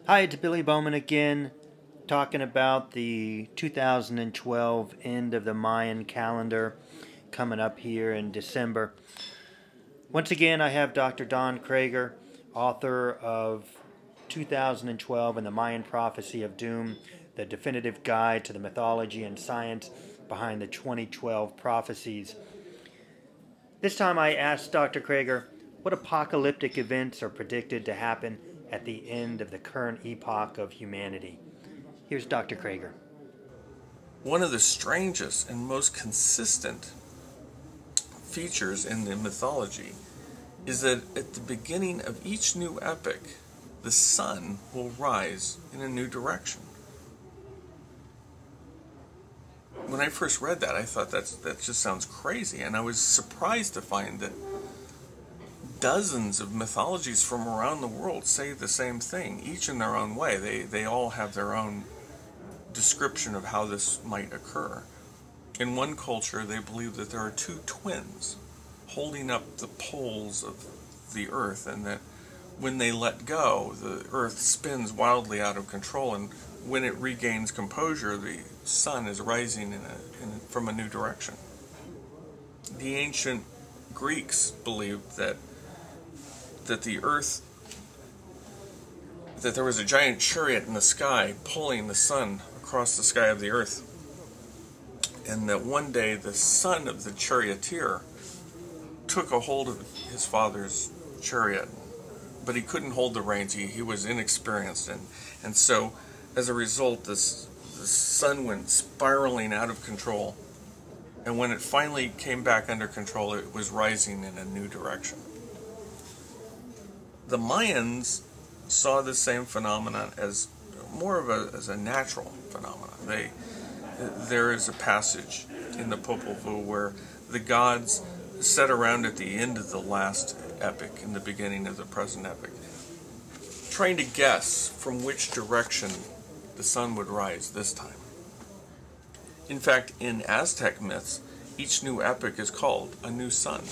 Hi, it's Billy Bowman again, talking about the 2012 end of the Mayan calendar coming up here in December. Once again, I have Dr. Don Kreger, author of 2012 and the Mayan Prophecy of Doom, the definitive guide to the mythology and science behind the 2012 prophecies. This time I asked Dr. Kreger what apocalyptic events are predicted to happen at the end of the current epoch of humanity. Here's Dr. Kreger. One of the strangest and most consistent features in the mythology is that at the beginning of each new epic, the sun will rise in a new direction. When I first read that, I thought that just sounds crazy, and I was surprised to find that dozens of mythologies from around the world say the same thing, each in their own way. They all have their own description of how this might occur. In one culture, they believe that there are two twins holding up the poles of the earth, and that when they let go, the earth spins wildly out of control, and when it regains composure, the sun is rising from a new direction. The ancient Greeks believed that the earth, that there was a giant chariot in the sky pulling the sun across the sky of the earth, and that one day the son of the charioteer took a hold of his father's chariot, but he couldn't hold the reins. He was inexperienced, and so as a result the sun went spiraling out of control, and when it finally came back under control, it was rising in a new direction. The Mayans saw the same phenomenon as more of as a natural phenomenon. There is a passage in the Popol Vuh where the gods sat around at the end of the last epic, in the beginning of the present epic, trying to guess from which direction the sun would rise this time. In fact, in Aztec myths, each new epic is called a new sun.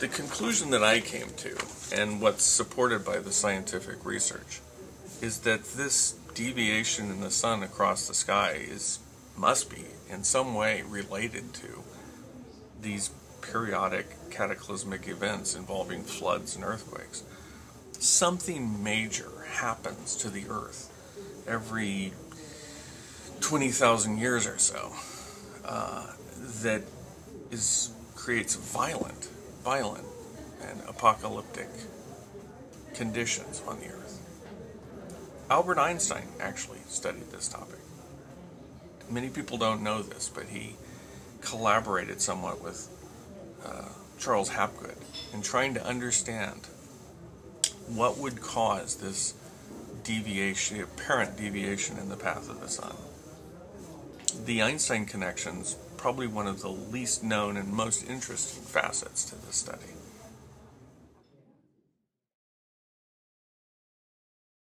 The conclusion that I came to, and what's supported by the scientific research, is that this deviation in the sun across the sky must be in some way related to these periodic cataclysmic events involving floods and earthquakes. Something major happens to the earth every 20,000 years or so that creates violent and apocalyptic conditions on the earth. Albert Einstein actually studied this topic. Many people don't know this, but he collaborated somewhat with Charles Hapgood in trying to understand what would cause this deviation, apparent deviation in the path of the sun. The Einstein connection's probably one of the least known and most interesting facets to this study.